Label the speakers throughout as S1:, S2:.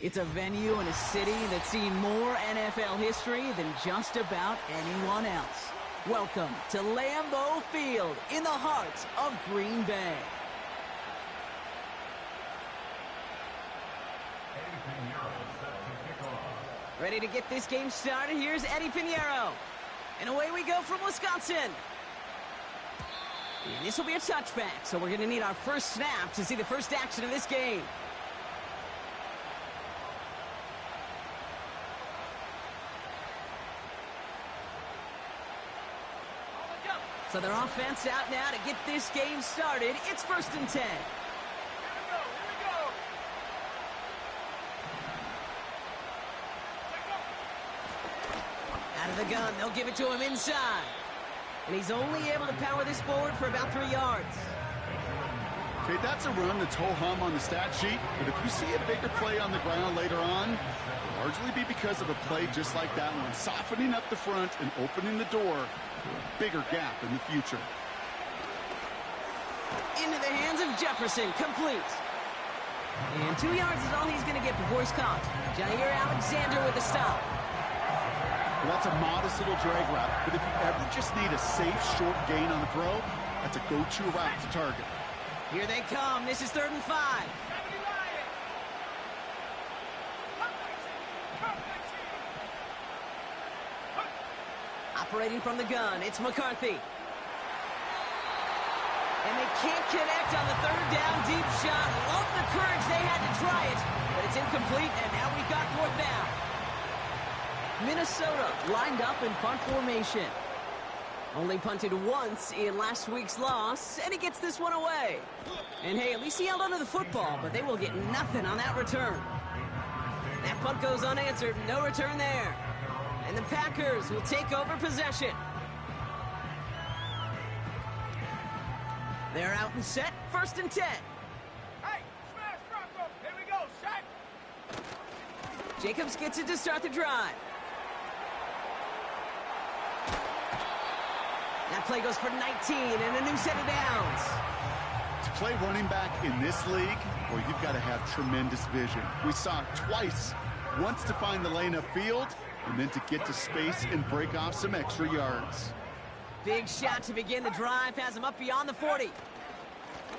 S1: It's a venue in a city that's seen more NFL history than just about anyone else. Welcome to Lambeau Field in the heart of Green Bay. Ready to get this game started? Here's Eddie Pinheiro. And away we go from Wisconsin. And this will be a touchback, so we're going to need our first snap to see the first action of this game. So their offense out now to get this game started. It's 1st and 10. Out of the gun, they'll give it to him inside. And he's only able to power this forward for about 3 yards.
S2: Okay, that's a run that's ho-hum on the stat sheet, but if you see a bigger play on the ground later on, it'll largely be because of a play just like that one, softening up the front and opening the door for a bigger gap in the future.
S1: Into the hands of Jefferson, complete. And 2 yards is all he's going to get before he's caught. Jair Alexander with the stop.
S2: Well, that's a modest little drag route, but if you ever just need a safe, short gain on the throw, that's a go-to route to target.
S1: Here they come. This is 3rd and 5. Operating from the gun, it's McCarthy. And they can't connect on the 3rd down deep shot. Love the courage they had to try it, but it's incomplete, and now we've got 4th down. Minnesota lined up in punt formation. Only punted once in last week's loss, and he gets this one away. And hey, at least he held onto the football, but they will get nothing on that return. That punt goes unanswered, no return there. And the Packers will take over possession. They're out and set, 1st and 10.
S3: Hey, smash Bronco, here we go, set.
S1: Jacobs gets it to start the drive. That play goes for 19 and a new set of downs.
S2: To play running back in this league, well, you've got to have tremendous vision. We saw it twice. Once to find the lane upfield, and then to get to space and break off some extra yards.
S1: Big shot to begin the drive, has him up beyond the 40.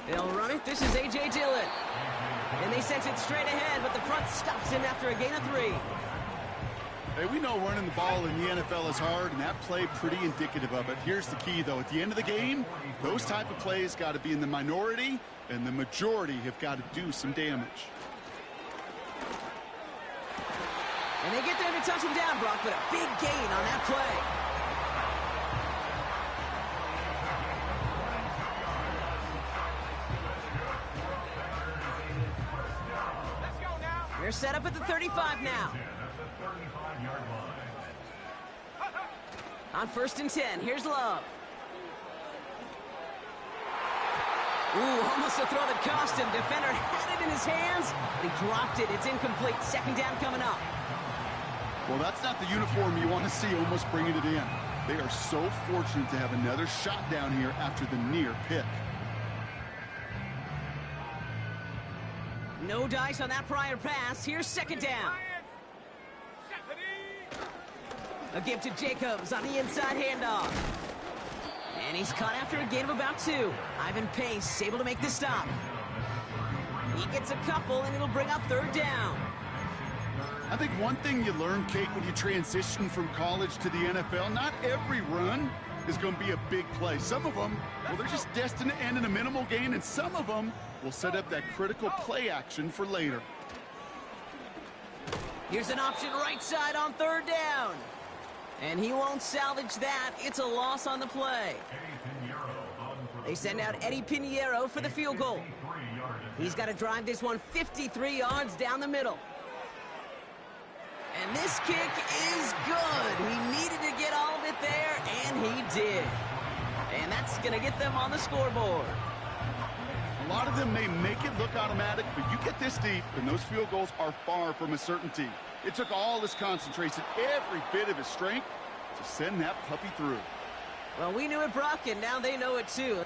S1: They'll run it. This is A.J. Dillon. And they sent it straight ahead, but the front stops him after a gain of 3.
S2: Hey, we know running the ball in the NFL is hard, and that play pretty indicative of it. Here's the key, though. At the end of the game, those type of plays got to be in the minority, and the majority have got to do some damage.
S1: And they get there to touch him down, Brock, but a big gain on that play.
S3: Let's go now.
S1: They're set up at the 35 now. On 1st and 10, here's Love. Ooh, almost a throw that cost him. Defender had it in his hands, but he dropped it. It's incomplete. 2nd down coming up.
S2: Well, that's not the uniform you want to see almost bringing it in. They are so fortunate to have another shot down here after the near pick.
S1: No dice on that prior pass. Here's 2nd down. A give to Jacobs on the inside handoff. And he's caught after a gain of about 2. Ivan Pace able to make the stop. He gets a couple, and it'll bring up 3rd down.
S2: I think one thing you learn, Kate, when you transition from college to the NFL, not every run is going to be a big play. Some of them, well, they're just destined to end in a minimal gain, and some of them will set up that critical play action for later.
S1: Here's an option right side on 3rd down. And he won't salvage that. It's a loss on the play. They send out Eddie Pinheiro for the field goal. He's got to drive this one 53 yards down the middle. And this kick is good. He needed to get all of it there, and he did. And that's going to get them on the scoreboard.
S2: A lot of them may make it look automatic, but you get this deep, and those field goals are far from a certainty. It took all his concentration, every bit of his strength, to send that puppy through.
S1: Well, we knew it, Brock, and now they know it too.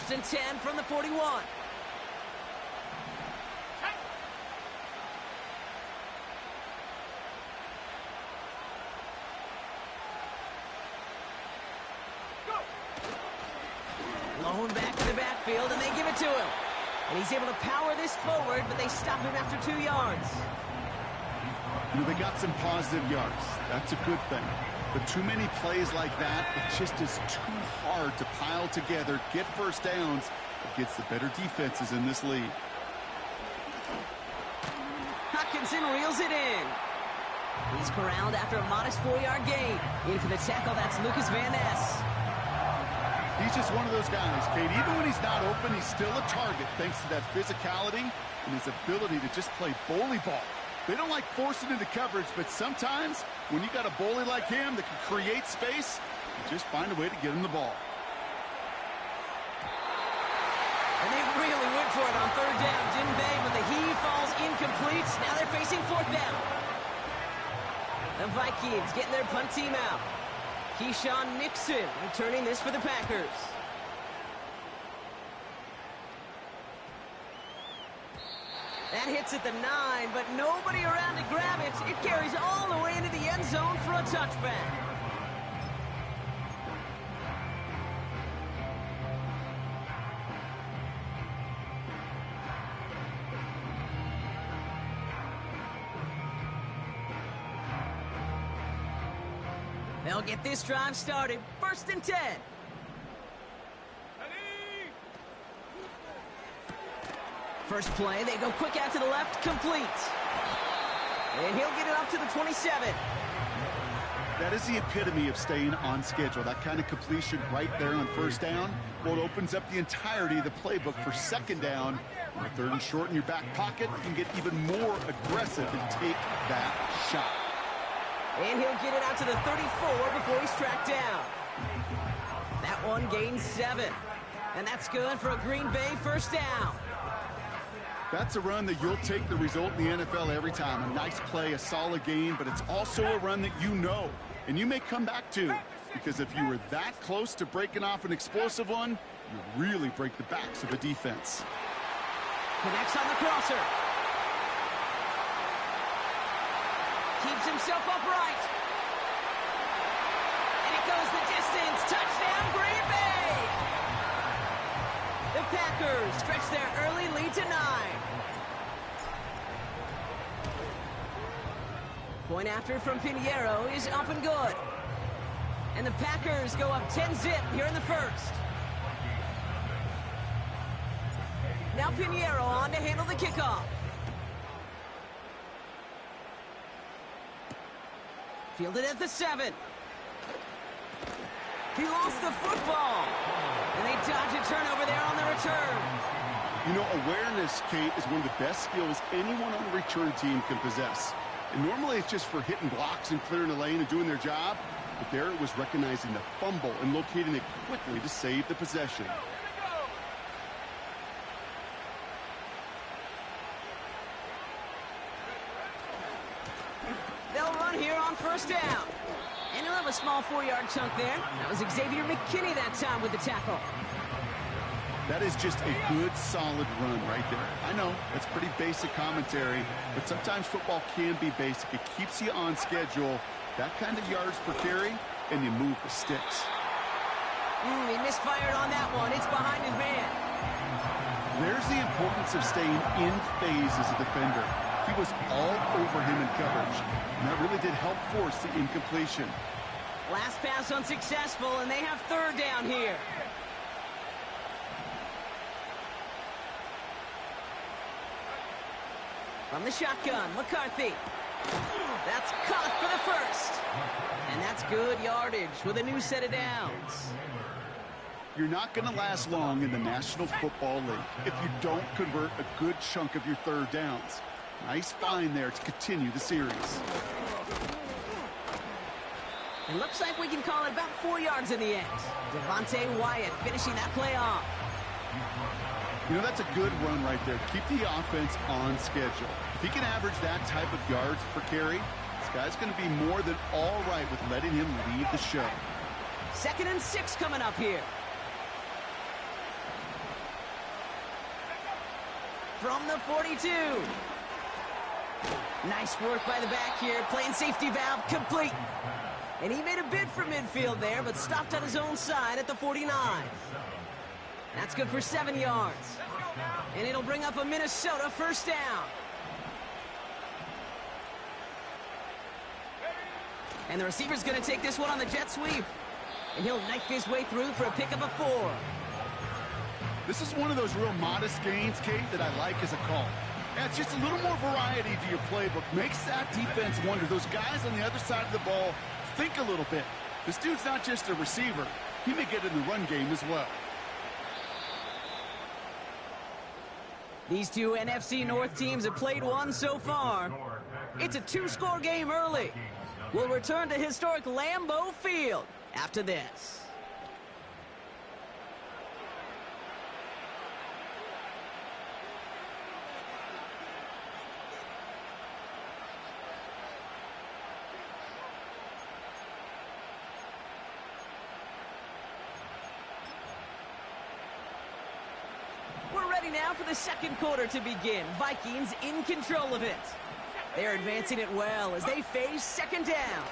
S1: First and 10 from the 41. Blown back to the backfield, and they give it to him. And he's able to power this forward, but they stop him after 2 yards.
S2: You know, they got some positive yards. That's a good thing. But too many plays like that, it just is too hard to pile together, get first downs against the better defenses in this league.
S1: Hutchinson reels it in. He's corralled after a modest 4-yard gain. In for the tackle, that's Lucas Van Ness.
S2: He's just one of those guys, Kate. Even when he's not open, he's still a target thanks to that physicality and his ability to just play bully ball. They don't like forcing into coverage, but sometimes when you got a bully like him that can create space, you just find a way to get him the ball.
S1: And they really went for it on 3rd down, didn't they? But the heave falls incomplete. Now they're facing 4th down. The Vikings getting their punt team out. Keyshawn Nixon returning this for the Packers. That hits at the 9, but nobody around to grab it. It carries all the way into the end zone for a touchback. They'll get this drive started. 1st and 10. First play, they go quick out to the left, complete. And he'll get it up to the 27.
S2: That is the epitome of staying on schedule. That kind of completion right there on 1st down. Well, it opens up the entirety of the playbook for 2nd down. On 3rd and short in your back pocket, you can get even more aggressive and take that shot.
S1: And he'll get it out to the 34 before he's tracked down. That one gains 7. And that's good for a Green Bay 1st down.
S2: That's a run that you'll take the result in the NFL every time. A nice play, a solid game, but it's also a run that you know, and you may come back to, because if you were that close to breaking off an explosive one, you really break the backs of a defense.
S1: Connects on the crosser. Keeps himself upright. And it goes the distance. Touchdown, Green Bay! The Packers stretch their early lead to 9. Point after from Pinheiro is up and good. And the Packers go up 10-zip here in the 1st. Now Pinheiro on to handle the kickoff. Fielded at the 7. He lost the football. And they dodge a turnover there on the return.
S2: You know, awareness, Kate, is one of the best skills anyone on the return team can possess. And normally it's just for hitting blocks and clearing the lane and doing their job. But there it was recognizing the fumble and locating it quickly to save the possession.
S1: They'll run here on 1st down. And he'll have a small 4-yard chunk there. That was Xavier McKinney that time with the tackle.
S2: That is just a good, solid run right there. I know, that's pretty basic commentary, but sometimes football can be basic. It keeps you on schedule, that kind of yards per carry, and you move the sticks.
S1: He misfired on that one. It's behind his man.
S2: There's the importance of staying in phase as a defender. He was all over him in coverage, and that really did help force the incompletion.
S1: Last pass unsuccessful, and they have 3rd down here. From the shotgun, McCarthy. That's caught for the 1st. And that's good yardage with a new set of downs.
S2: You're not going to last long in the National Football League if you don't convert a good chunk of your 3rd downs. Nice find there to continue the series.
S1: It looks like we can call it about 4 yards in the end. Devontae Wyatt finishing that play off.
S2: You know, that's a good run right there. Keep the offense on schedule. If he can average that type of yards per carry, this guy's going to be more than all right with letting him lead the show.
S1: 2nd and 6 coming up here. from the 42. Nice work by the back here, playing safety valve complete. And he made a bid for midfield there, but stopped on his own side at the 49. That's good for 7 yards. And it'll bring up a Minnesota first down. And the receiver's going to take this one on the jet sweep. And he'll knife his way through for a pickup of 4.
S2: This is one of those real modest gains, Kate, that I like as a call. Adds just a little more variety to your playbook. Makes that defense wonder. Those guys on the other side of the ball think a little bit. This dude's not just a receiver. He may get in the run game as well.
S1: These two NFC North teams have played one so far. It's a 2-score game early. We'll return to historic Lambeau Field after this. We're ready now for the second quarter to begin. Vikings in control of it. They're advancing it well as they face second down.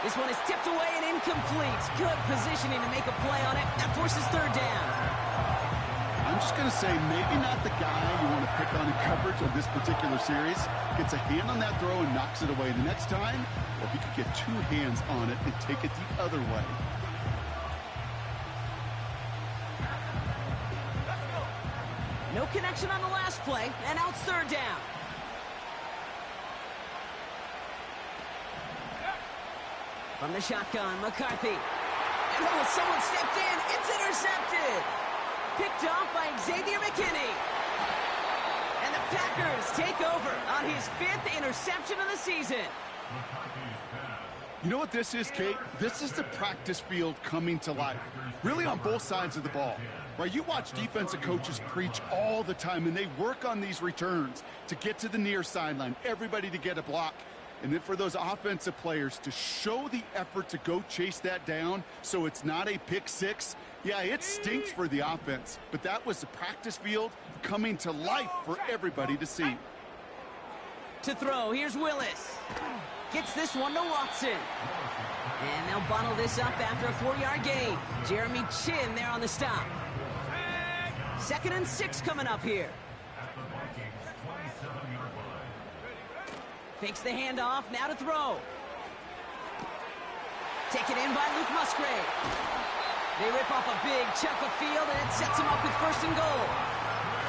S1: This one is tipped away and incomplete. Good positioning to make a play on it. That forces third down.
S2: I'm just going to say maybe not the guy you want to pick on in coverage of this particular series. Gets a hand on that throw and knocks it away the next time. Or he could get 2 hands on it and take it the other way.
S1: No connection on the last play, and now it's third down. From the shotgun, McCarthy. And oh, someone stepped in. It's intercepted. Picked off by Xavier McKinney. And the Packers take over on his 5th interception of the season.
S2: You know what this is, Kate? This is the practice field coming to life. Really on both sides of the ball. Right, you watch defensive coaches preach all the time, and they work on these returns to get to the near sideline, everybody to get a block. And then for those offensive players to show the effort to go chase that down so it's not a pick six. Yeah, it stinks for the offense, but that was the practice field coming to life for everybody to see.
S1: To throw, here's Willis. Gets this one to Watson. And they'll bundle this up after a 4-yard gain. Jeremy Chin there on the stop. 2nd and 6 coming up here. Fakes the handoff, now to throw. Taken in by Luke Musgrave. They rip off a big chunk of field, and it sets him up with 1st and goal.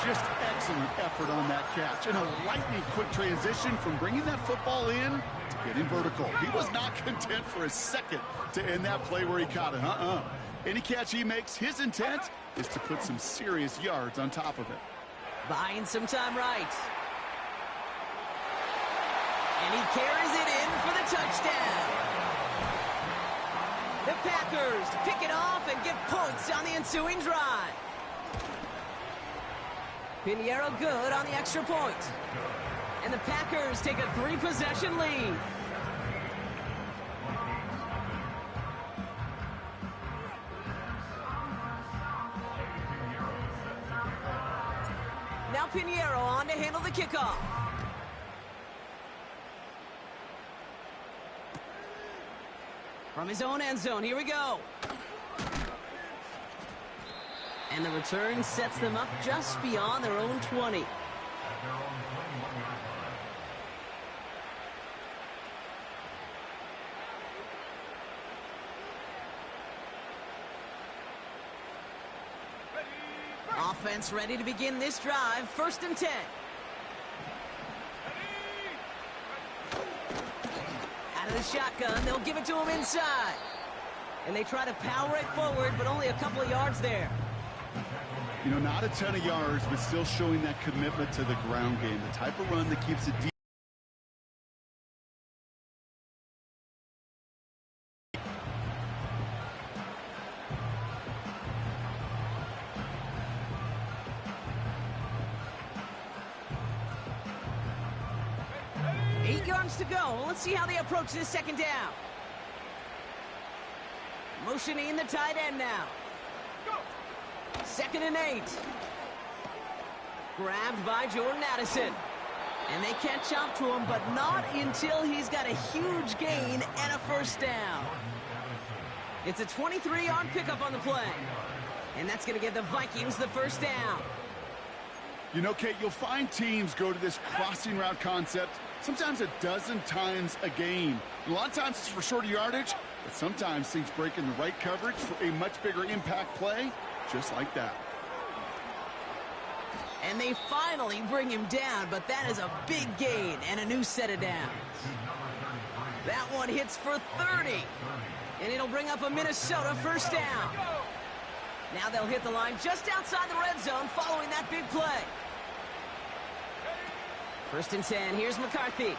S2: Just excellent effort on that catch. And a lightning quick transition from bringing that football in to getting vertical. He was not content for a second to end that play where he caught it. Any catch he makes, his intent is to put some serious yards on top of it.
S1: Buying some time right. And he carries it in for the touchdown. The Packers pick it off and get points on the ensuing drive. Pinheiro good on the extra point. And the Packers take a 3-possession lead. Now Pinheiro on to handle the kickoff. From his own end zone, here we go. And the return sets them up just beyond their own 20. Offense ready to begin this drive. 1st and 10. Out of the shotgun, they'll give it to him inside. And they try to power it forward, but only a couple of yards there.
S2: You know, not a ton of yards, but still showing that commitment to the ground game. The type of run that keeps it deep.
S1: To go. Let's see how they approach this 2nd down. Motioning the tight end now. 2nd and 8. Grabbed by Jordan Addison. And they catch up to him, but not until he's got a huge gain and a first down. It's a 23-yard pickup on the play. And that's going to give the Vikings the first down.
S2: You know, Kate, you'll find teams go to this crossing route concept sometimes a dozen times a game. A lot of times it's for shorter yardage, but sometimes things break in the right coverage for a much bigger impact play, just like that.
S1: And they finally bring him down, but that is a big gain and a new set of downs. That one hits for 30, and it'll bring up a Minnesota first down. Now they'll hit the line just outside the red zone following that big play. 1st and 10, here's McCarthy.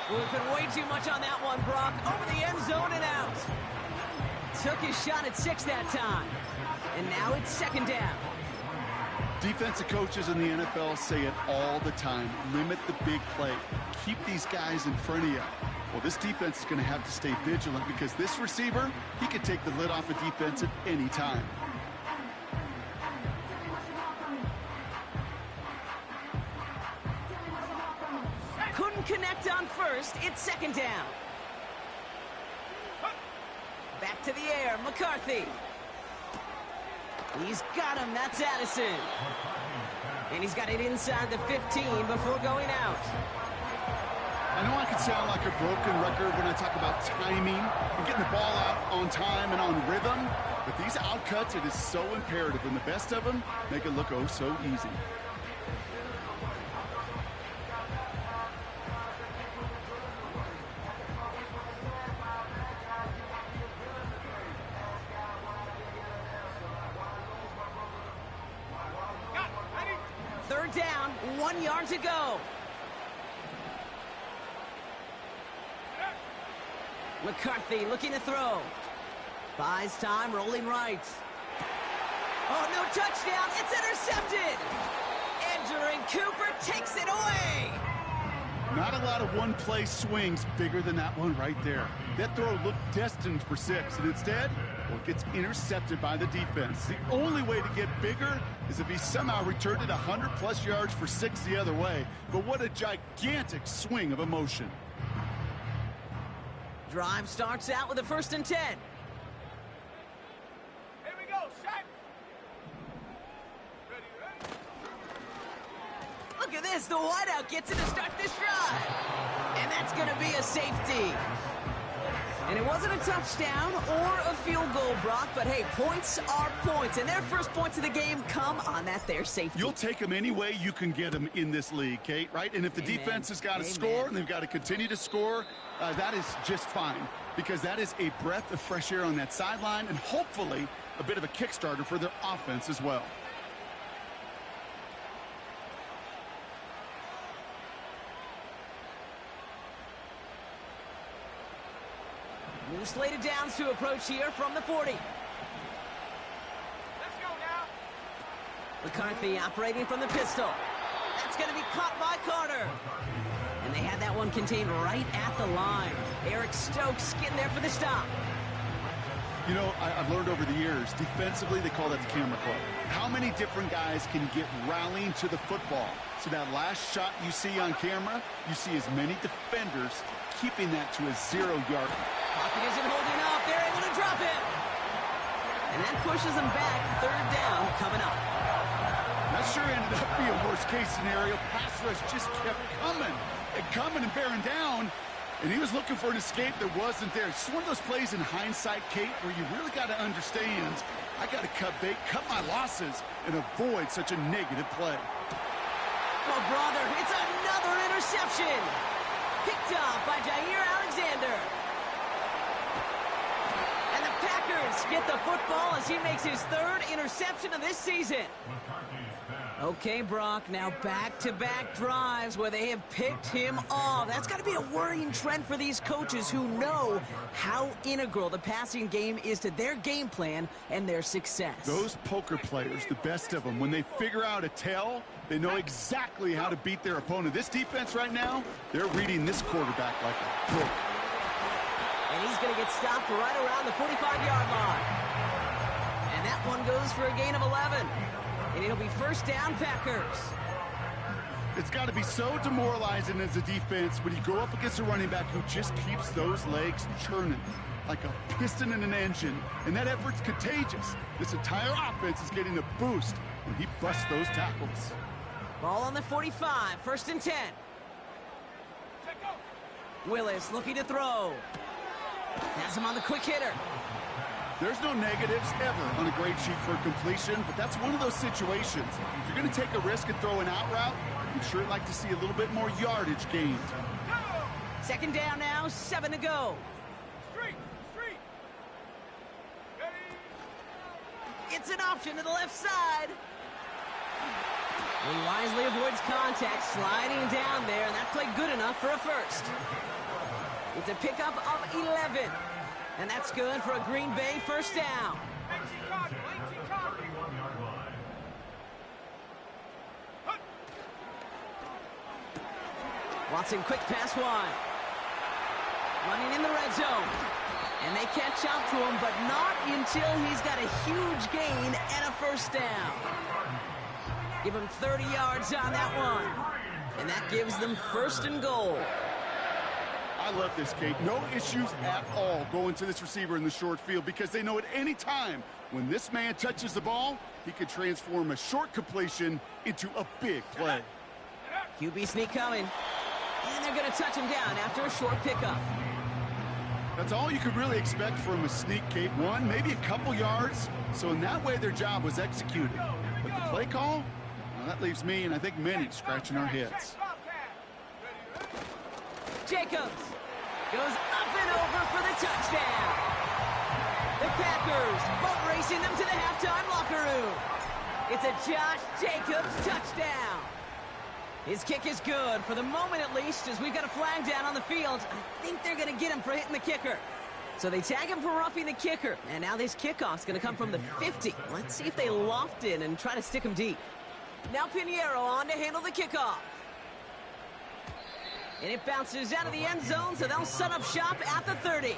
S1: Put way too much on that one, Brock. Over the end zone and out. Took his shot at 6 that time. And now it's 2nd down.
S2: Defensive coaches in the NFL say it all the time. Limit the big play. Keep these guys in front of you. Well, this defense is going to have to stay vigilant because this receiver, he can take the lid off a defense at any time.
S1: Couldn't connect on first. It's 2nd down. Back to the air. McCarthy. He's got him. That's Addison. And he's got it inside the 15 before going out.
S2: I know I can sound like a broken record when I talk about timing and getting the ball out on time and on rhythm, but these outcuts, it is so imperative, and the best of them make it look oh so easy.
S1: Third down, 1 yard to go. McCarthy looking to throw. Buys time, rolling right. Oh, no touchdown. It's intercepted. Edger and Cooper takes it away.
S2: Not a lot of one-play swings bigger than that one right there. That throw looked destined for 6, and instead, well, it gets intercepted by the defense. The only way to get bigger is if he somehow returned it 100-plus yards for 6 the other way. But what a gigantic swing of emotion.
S1: Drive starts out with a 1st and 10.
S3: Here we go, set. Ready.
S1: Look at this. The wideout gets it to start this drive. And that's going to be a safety. And it wasn't a touchdown or a field goal, Brock, but hey, points are points. And their first points of the game come on that there safety.
S2: You'll take them any way you can get them in this league, Kate, right? And if the defense has got to score and they've got to continue to score, that is just fine, because that is a breath of fresh air on that sideline and hopefully a bit of a kickstarter for their offense as well.
S1: New slated downs to approach here from the 40.
S3: Let's go now.
S1: McCarthy operating from the pistol. That's going to be caught by Carter. And they had that one contained right at the line. Eric Stokes getting there for the stop.
S2: You know, I've learned over the years, defensively, they call that the camera club. How many different guys can get rallying to the football? So that last shot you see on camera, you see as many defenders keeping that to a 0-yarder.
S1: Pocket isn't holding up. They're able to drop it. And that pushes them back. 3rd down coming up.
S2: That sure ended up being a worst-case scenario. Pass rush just kept coming and bearing down. And he was looking for an escape that wasn't there. It's one of those plays in hindsight, Kate, where you really got to understand, I got to cut bait, cut my losses, and avoid such a negative play.
S1: Oh, brother, it's another interception. Picked up by Jair Alexander. And the Packers get the football as he makes his 3rd interception of this season. Okay, Brock, now back-to-back drives where they have picked him off. That's got to be a worrying trend for these coaches who know how integral the passing game is to their game plan and their success.
S2: Those poker players, the best of them, when they figure out a tell, they know exactly how to beat their opponent. This defense right now, they're reading this quarterback like a book.
S1: And he's going to get stopped right around the 45-yard line. And And that one goes for a gain of 11. And it'll be first down, Packers.
S2: It's got to be so demoralizing as a defense when you go up against a running back who just keeps those legs churning like a piston in an engine, and that effort's contagious. This entire offense is getting a boost when he busts those tackles.
S1: Ball on the 45, first and 10. Willis looking to throw. Has him on the quick hitter.
S2: There's no negatives ever on a grade sheet for a completion, but that's one of those situations. If you're going to take a risk and throw an out route, you'd sure like to see a little bit more yardage gained.
S1: Second down now, 7 to go. It's an option to the left side. He wisely avoids contact, sliding down there, and that played good enough for a first. It's a pickup of 11, and that's good for a Green Bay first down. Watson, quick pass wide. Running in the red zone. And they catch up to him, but not until he's got a huge gain and a first down. Give him 30 yards on that one. And that gives them first and goal.
S2: I love this, Kate. No issues at all going to this receiver in the short field because they know at any time when this man touches the ball, he could transform a short completion into a big play.
S1: QB sneak coming. And they're going to touch him down after a short pickup.
S2: That's all you could really expect from a sneak, Kate. One, maybe a couple yards. So in that way, their job was executed. But the play call, well, that leaves me and I think many scratching our heads.
S1: Jacobs goes up and over for the touchdown. The Packers boat racing them to the halftime locker room. It's a Josh Jacobs touchdown. His kick is good, for the moment at least, as we've got a flag down on the field. I think they're going to get him for hitting the kicker. So they tag him for roughing the kicker, and now this kickoff's going to come from the 50. Let's see if they loft in and try to stick him deep. Now Pinheiro on to handle the kickoff. And it bounces out of the end zone, so they'll set up shop at the 30.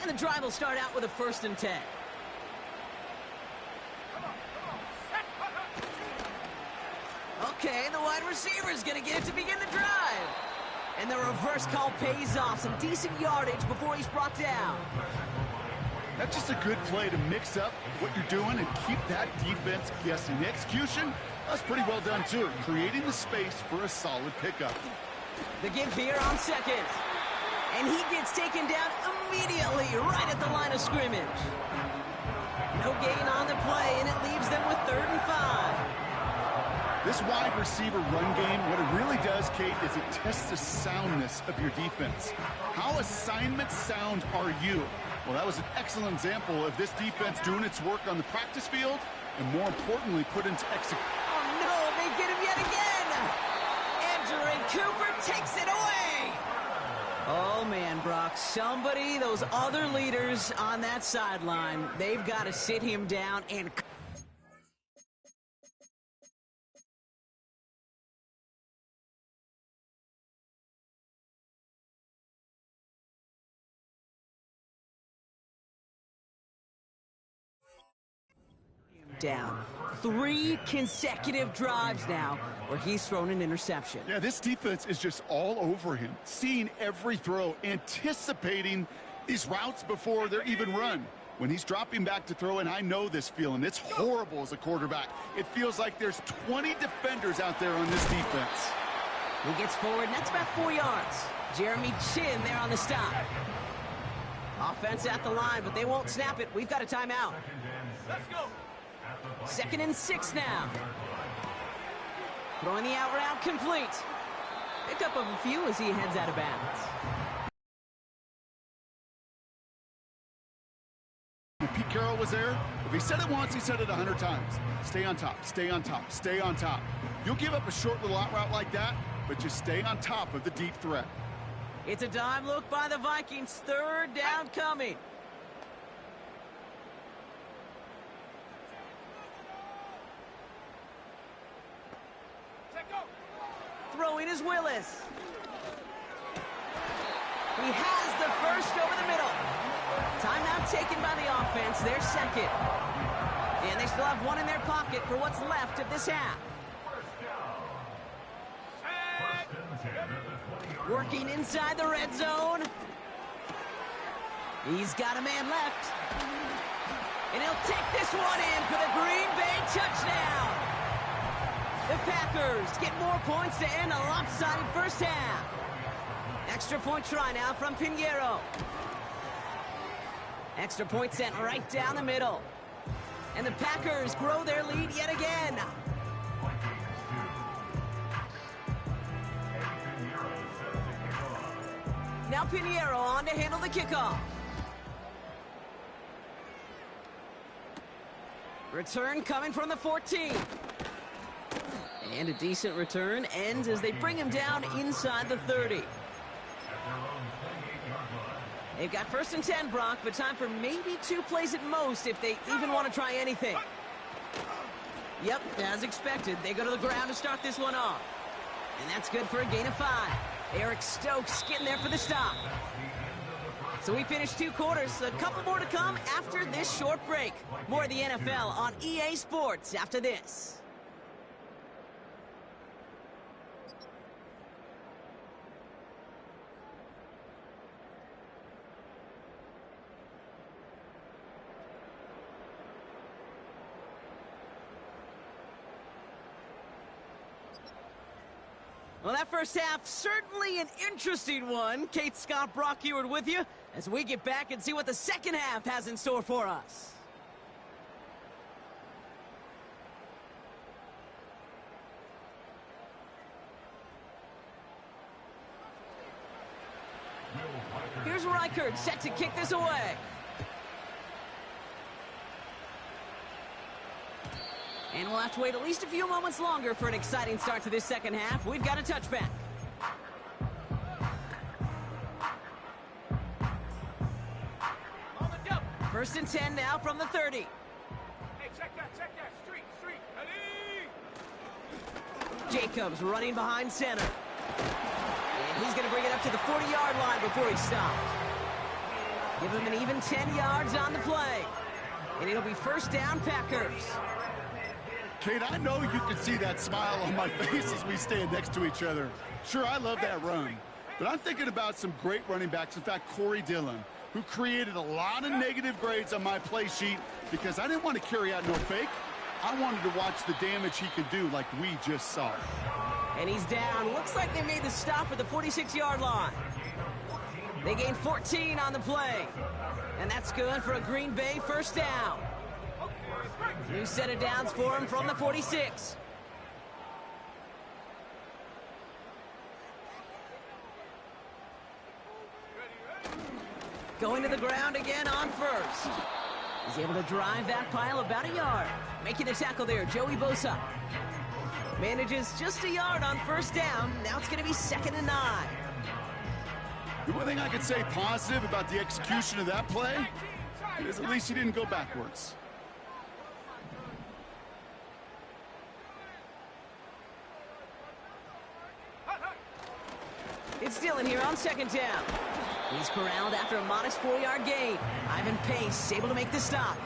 S1: And the drive will start out with a first and 10. Okay, the wide receiver's going to get it to begin the drive. And the reverse call pays off. Some decent yardage before he's brought down.
S2: That's just a good play to mix up what you're doing and keep that defense guessing. The execution, that's pretty well done too. Creating the space for a solid pickup.
S1: The give here on second. And he gets taken down immediately right at the line of scrimmage. No gain on the play, and it leaves them with 3rd and 5.
S2: This wide receiver run game, what it really does, Kate, is it tests the soundness of your defense. How assignment sound are you? Well, that was an excellent example of this defense doing its work on the practice field and, more importantly, put into execution.
S1: Oh, no, they get him yet again. Andrew Cooper takes it away. Oh, man, Brock, somebody, those other leaders on that sideline, they've got to sit him down and... down. 3 consecutive drives now where he's thrown an interception.
S2: Yeah, this defense is just all over him, seeing every throw, anticipating these routes before they're even run. When he's dropping back to throw, and I know this feeling, it's horrible as a quarterback. It feels like there's 20 defenders out there on this defense.
S1: He gets forward, and that's about 4 yards. Jeremy Chin there on the stop. Offense at the line, but they won't snap it. We've got a timeout.
S3: Let's go.
S1: 2nd and 6 now. Throwing the out route complete. Pick up of a few as he heads out of bounds.
S2: If Pete Carroll was there, if he said it once, he said it 100 times. Stay on top, stay on top, stay on top. You'll give up a short little out route like that, but just stay on top of the deep threat.
S1: It's a dime look by the Vikings. 3rd down coming. throwing is Willis. He has the first over the middle. Timeout taken by the offense, their second. And they still have one in their pocket for what's left of this half. Working inside the red zone. He's got a man left. And he'll take this one in for the Green Bay touchdown. The Packers get more points to end a lopsided first half. Extra point try now from Pinheiro. Extra point sent right down the middle. And the Packers grow their lead yet again. Now Pinheiro on to handle the kickoff. Return coming from the 14. And a decent return ends as they bring him down inside the 30. They've got 1st and 10, Brock, but time for maybe 2 plays at most if they even want to try anything. Yep, as expected, they go to the ground to start this one off. And that's good for a gain of 5. Eric Stokes getting there for the stop. So we finished 2 quarters. A couple more to come after this short break. More of the NFL on EA Sports after this. Well, that first half, certainly an interesting one. Kate, Scott, Brock here with you as we get back and see what the second half has in store for us. Here's Reichert set to kick this away. And we'll have to wait at least a few moments longer for an exciting start to this second half. We've got a touchback.
S3: On the double.
S1: 1st and 10 now from the 30.
S3: Hey, check that. Street. Ready?
S1: Jacobs running behind center. And he's going to bring it up to the 40-yard line before he stops. Give him an even 10 yards on the play. And it'll be 1st down, Packers.
S2: Kate, I know you can see that smile on my face as we stand next to each other. Sure, I love that run. But I'm thinking about some great running backs. In fact, Corey Dillon, who created a lot of negative grades on my play sheet because I didn't want to carry out no fake. I wanted to watch the damage he could do like we just saw.
S1: And he's down. Looks like they made the stop at the 46-yard line. They gained 14 on the play. And that's good for a Green Bay 1st down. New set of downs for him from the 46. Going to the ground again on 1st. He's able to drive that pile about a yard. Making the tackle there, Joey Bosa. Manages just a yard on 1st down. Now it's going to be 2nd and 9.
S2: The one thing I could say positive about the execution of that play is at least he didn't go backwards.
S1: It's Dillon here on 2nd down. He's corralled after a modest 4-yard gain. Ivan Pace able to make the stop.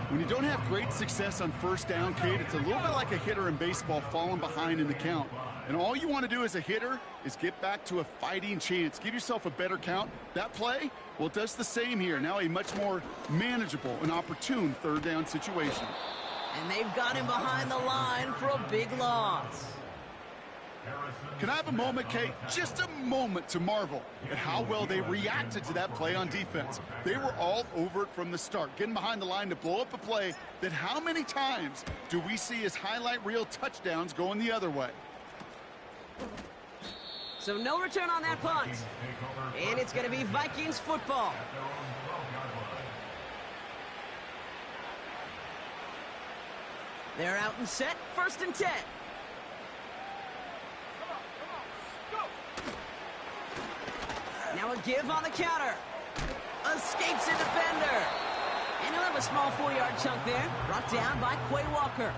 S2: When you don't have great success on 1st down, Kate, it's a little bit like a hitter in baseball falling behind in the count. And all you want to do as a hitter is get back to a fighting chance. Give yourself a better count. That play, well, it does the same here. Now a much more manageable and opportune 3rd down situation.
S1: And they've got him behind the line for a big loss.
S2: Can I have a moment, Kate? Just a moment to marvel at how well they reacted to that play on defense. They were all over it from the start, getting behind the line to blow up a play that how many times do we see as highlight reel touchdowns going the other way?
S1: So no return on that punt. And it's going to be Vikings football. They're out and set, 1st and 10. Now a give on the counter. Escapes a defender. And he'll have a small 4-yard chunk there. Brought down by Quay Walker.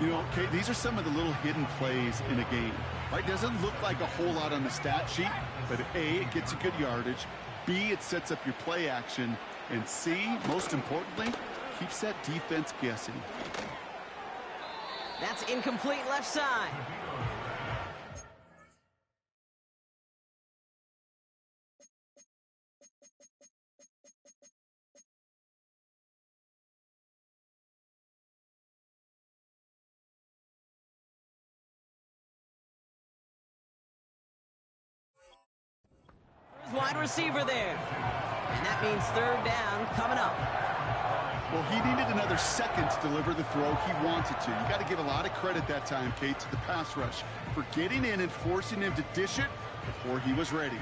S2: You know, Kate, these are some of the little hidden plays in a game. Right? Doesn't look like a whole lot on the stat sheet, but A, it gets you good yardage. B, it sets up your play action. And C, most importantly, keeps that defense guessing.
S1: That's incomplete left side. Wide receiver there. And that means third down coming up.
S2: Well, he needed another second to deliver the throw he wanted to. You got to give a lot of credit that time, Kate, to the pass rush for getting in and forcing him to dish it before he was ready.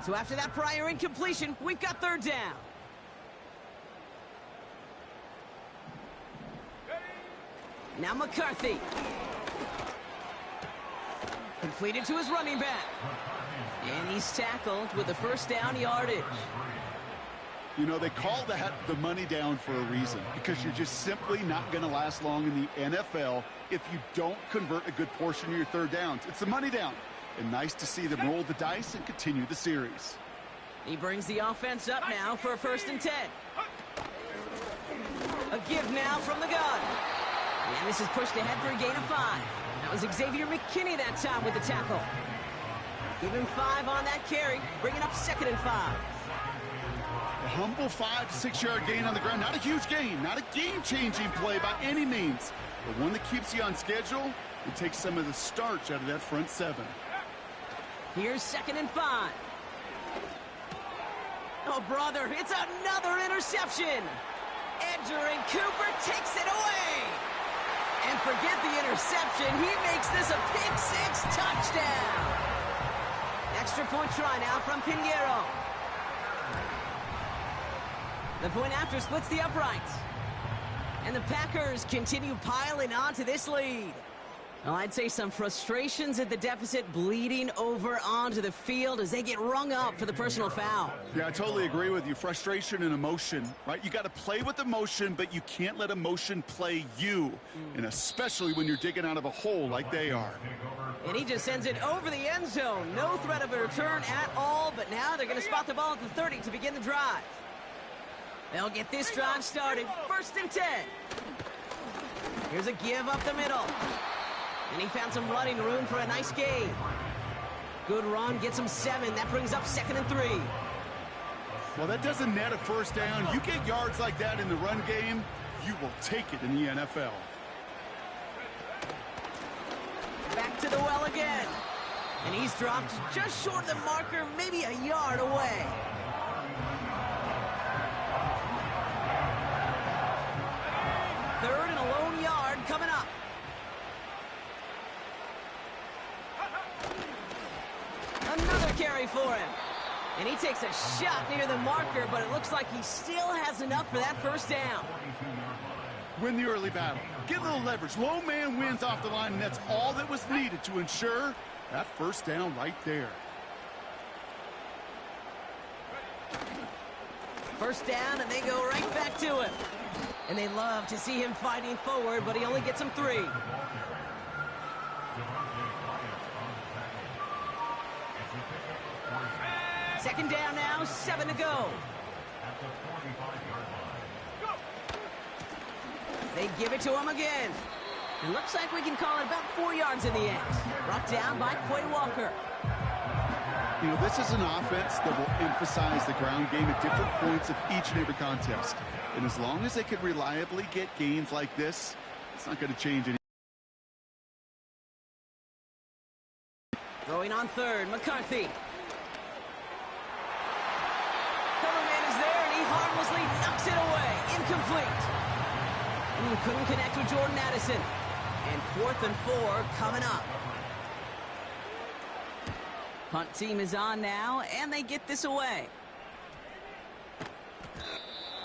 S1: So after that prior incompletion, we've got third down. Now McCarthy. Completed to his running back. And he's tackled with the first down yardage.
S2: You know, they call that the money down for a reason, because you're just simply not going to last long in the NFL if you don't convert a good portion of your third downs. It's the money down. And nice to see them roll the dice and continue the series.
S1: He brings the offense up now for a 1st and 10. A give now from the gun. And this is pushed ahead for a gain of 5. That was Xavier McKinney that time with the tackle. Give him 5 on that carry, bringing up 2nd and 5.
S2: A humble 5 to 6 yard gain on the ground. Not a huge gain, not a game-changing play by any means, but one that keeps you on schedule and takes some of the starch out of that front 7.
S1: Here's 2nd and 5. Oh, brother, it's another interception. Edgerrin Cooper takes it away. And forget the interception. He makes this a pick-6 touchdown. Extra point try now from Pinheiro. The point after splits the uprights. And the Packers continue piling on to this lead. Well, I'd say some frustrations at the deficit bleeding over onto the field as they get rung up for the personal foul.
S2: Yeah, I totally agree with you. Frustration and emotion, right? You got to play with emotion, but you can't let emotion play you, and especially when you're digging out of a hole like they are.
S1: And he just sends it over the end zone. No threat of a return at all, but now they're going to spot the ball at the 30 to begin the drive. They'll get this drive started. 1st and 10. Here's a give up the middle. And he found some running room for a nice gain. Good run, gets him 7. That brings up 2nd and 3.
S2: Well, that doesn't net a 1st down. You get yards like that in the run game, you will take it in the NFL.
S1: Back to the well again. And he's dropped just short of the marker, maybe a yard away. Third and a lone yard coming up. Another carry for him. And he takes a shot near the marker, but it looks like he still has enough for that 1st down.
S2: Win the early battle. Get a little leverage. Low man wins off the line, and that's all that was needed to ensure that 1st down right there.
S1: 1st down, and they go right back to him. And they love to see him fighting forward, but he only gets him 3. Second down now, 7 to go. They give it to him again. It looks like we can call it about 4 yards in the end. Brought down by Quay Walker.
S2: You know, this is an offense that will emphasize the ground game at different points of each and every contest. And as long as they can reliably get gains like this, it's not going to change anything.
S1: Throwing on 3rd, McCarthy. Coverman is there, and he harmlessly knocks it away. Incomplete. Couldn't connect with Jordan Addison. And 4th and 4 coming up. Punt team is on now, and they get this away.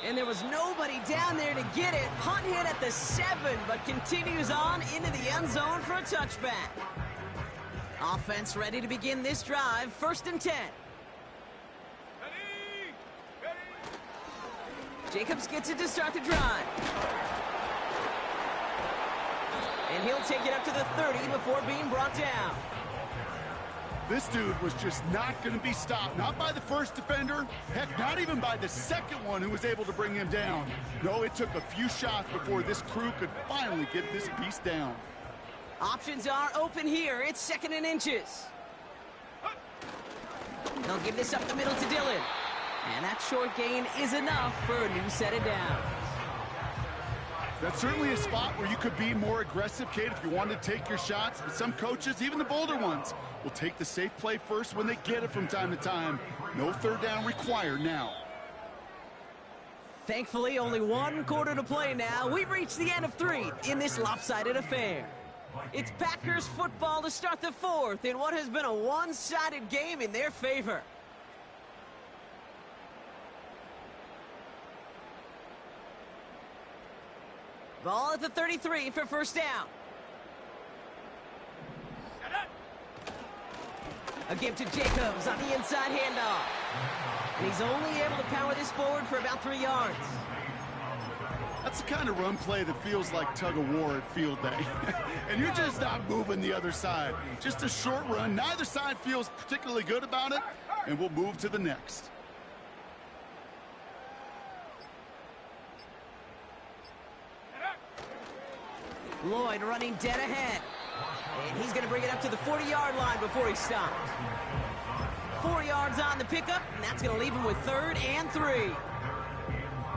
S1: And there was nobody down there to get it. Punt hit at the 7, but continues on into the end zone for a touchback. Offense ready to begin this drive. 1st and 10. Jacobs gets it to start the drive. And he'll take it up to the 30 before being brought down.
S2: This dude was just not going to be stopped. Not by the first defender. Heck, not even by the second one who was able to bring him down. No, it took a few shots before this crew could finally get this beast down.
S1: Options are open here. It's 2nd and inches. They'll give this up the middle to Dillon. And that short gain is enough for a new set of downs.
S2: That's certainly a spot where you could be more aggressive, Kate, if you wanted to take your shots. But some coaches, even the bolder ones, will take the safe play first when they get it from time to time. No 3rd down required now.
S1: Thankfully, only 1 quarter to play now. We've reached the end of 3 in this lopsided affair. It's Packers football to start the 4th in what has been a one-sided game in their favor. Ball at the 33 for 1st down. A give to Jacobs on the inside handoff. And he's only able to power this forward for about 3 yards.
S2: That's the kind of run play that feels like tug-of-war at field day. And you're just not moving the other side. Just a short run. Neither side feels particularly good about it. And we'll move to the next.
S1: Lloyd running dead ahead. And he's going to bring it up to the 40-yard line before he stops. 4 yards on the pickup, and that's going to leave him with 3rd and 3.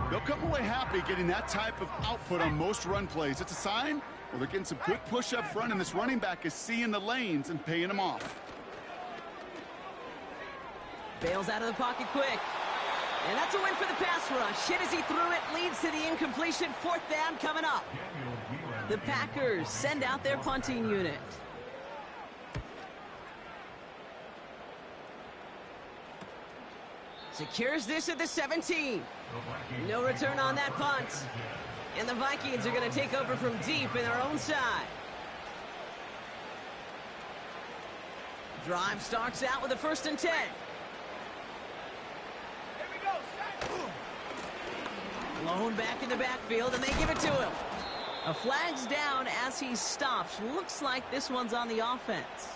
S2: They'll come away happy getting that type of output on most run plays. It's a sign, well, they're getting some good push up front, and this running back is seeing the lanes and paying them off.
S1: Bails out of the pocket quick. And that's a win for the pass rush. Hit as he threw it, leads to the incompletion. 4th down coming up. The Packers send out their punting unit. Secures this at the 17. No return on that punt. And the Vikings are going to take over from deep in their own side. Drive starts out with a 1st and 10. Blown back in the backfield, and they give it to him. A flag's down as he stops. Looks like this one's on the offense.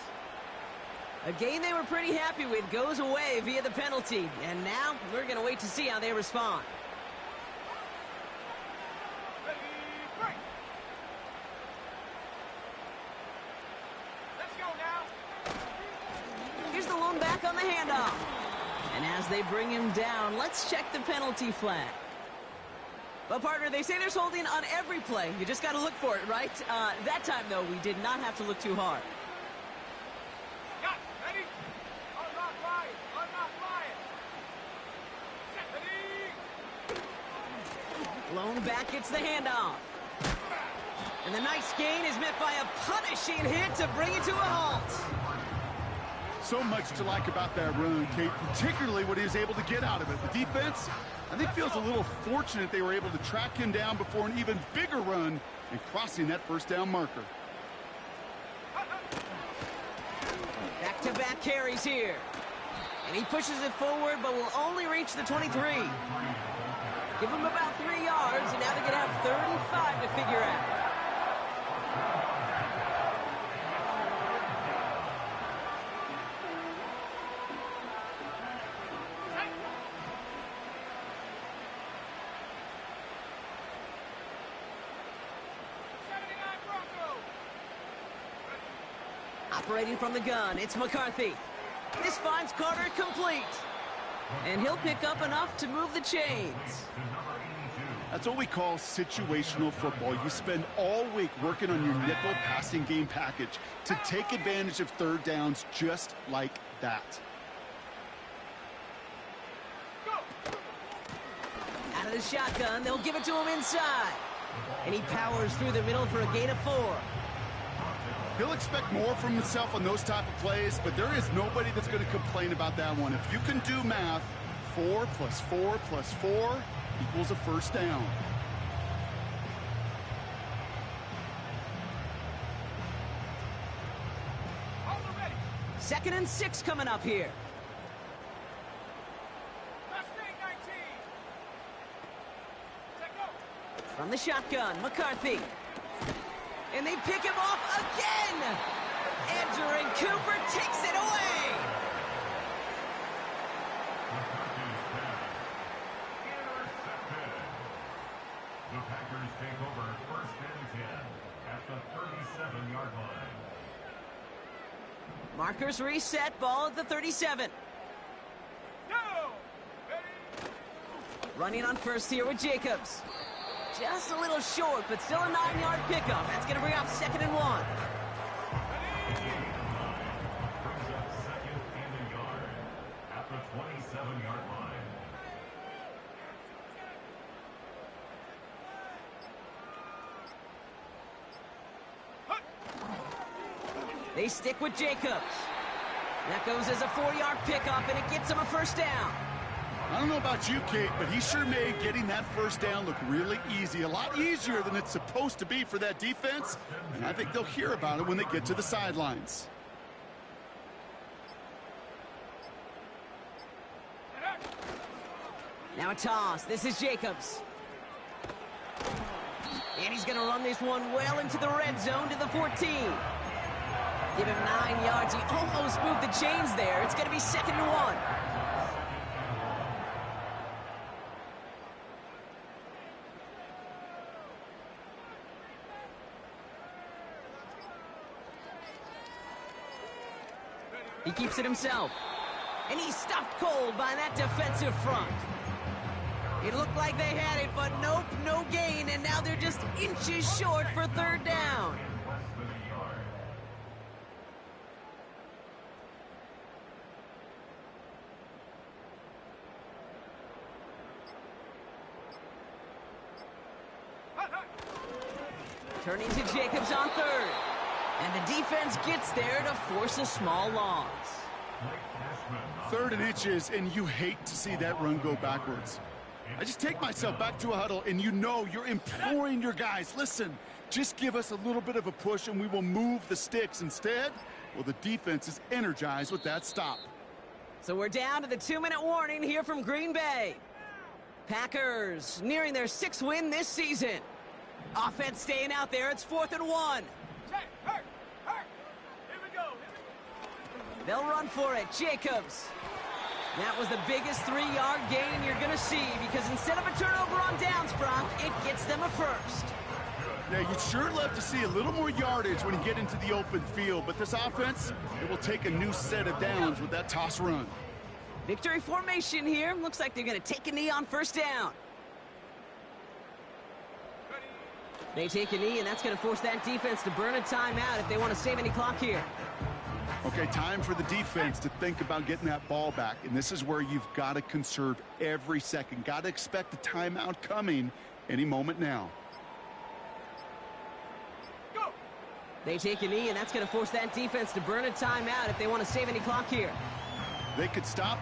S1: A game they were pretty happy with goes away via the penalty. And now we're going to wait to see how they respond.
S3: Let's go now.
S1: Here's the lone back on the handoff. And as they bring him down, let's check the penalty flag. Well, partner, they say there's holding on every play. You just got to look for it, right? That time, though, we did not have to look too hard.
S3: Got it. Ready? Unlock line. Unlock line. Set. Ready?
S1: Lone back gets the handoff. And the nice gain is met by a punishing hit to bring it to a halt.
S2: So much to like about that run, Kate, particularly what he was able to get out of it. The defense, I think, feels a little fortunate they were able to track him down before an even bigger run and crossing that 1st down marker.
S1: Back-to-back carries here. And he pushes it forward, but will only reach the 23. Give him about 3 yards, and now they're going to have 3rd and 5 to figure out. Operating from the gun, it's McCarthy. This finds Carter complete. And he'll pick up enough to move the chains.
S2: That's what we call situational football. You spend all week working on your nickel passing game package to take advantage of 3rd downs just like that.
S1: Out of the shotgun, they'll give it to him inside. And he powers through the middle for a gain of 4.
S2: He'll expect more from himself on those type of plays, but there is nobody that's going to complain about that one. If you can do math, 4 + 4 + 4, equals a first down.
S3: Hold it ready.
S1: 2nd and 6 coming up here.
S3: First thing, 19. Let go.
S1: From the shotgun, McCarthy. And they pick him off again! Andrew Cooper takes it away!
S4: Intercepted. The Packers take over 1st and 10 at the 37-yard line.
S1: Markers reset, ball at the 37.
S3: Go. Ready.
S1: Running on first here with Jacobs. Just a little short, but still a 9-yard pickup. That's going to bring up 2nd and 1.
S4: Brings up 2nd and a yard at the 27-yard line.
S1: They stick with Jacobs. That goes as a 4-yard pickup, and it gets him a first down.
S2: I don't know about you, Kate, but he sure made getting that first down look really easy. A lot easier than it's supposed to be for that defense. And I think they'll hear about it when they get to the sidelines.
S1: Now a toss. This is Jacobs. And he's going to run this one well into the red zone to the 14. Give him 9 yards. He almost moved the chains there. It's going to be 2nd and 1. He keeps it himself. And he's stuffed cold by that defensive front. It looked like they had it, but nope, no gain, and now they're just inches short for 3rd down.
S4: Less than a yard.
S3: Hut, hut.
S1: Turning to Jacobs on 3rd. And the defense gets there to force a small loss.
S2: 3rd and inches, and you hate to see that run go backwards. I just take myself back to a huddle, and you know you're imploring your guys, listen, just give us a little bit of a push and we will move the sticks. Instead, well, the defense is energized with that stop.
S1: So we're down to the 2-minute warning here from Green Bay. Packers nearing their 6th win this season. Offense staying out there. It's 4th and 1.
S3: Check. Hurt. Here we go.
S1: They'll run for it. Jacobs. That was the biggest 3-yard gain you're going to see because instead of a turnover on downs, Brock, it gets them a first.
S2: Yeah, you'd sure love to see a little more yardage when you get into the open field, but this offense, it will take a new set of downs with that toss run.
S1: Victory formation here. Looks like they're going to take a knee on 1st down. They take a knee, and that's going to force that defense to burn a timeout if they want to save any clock here.
S2: Okay, time for the defense to think about getting that ball back, and this is where you've got to conserve every second. Got to expect the timeout coming any moment now.
S3: Go.
S1: They take a knee, and that's going to force that defense to burn a timeout if they want to save any clock here.
S2: They could stop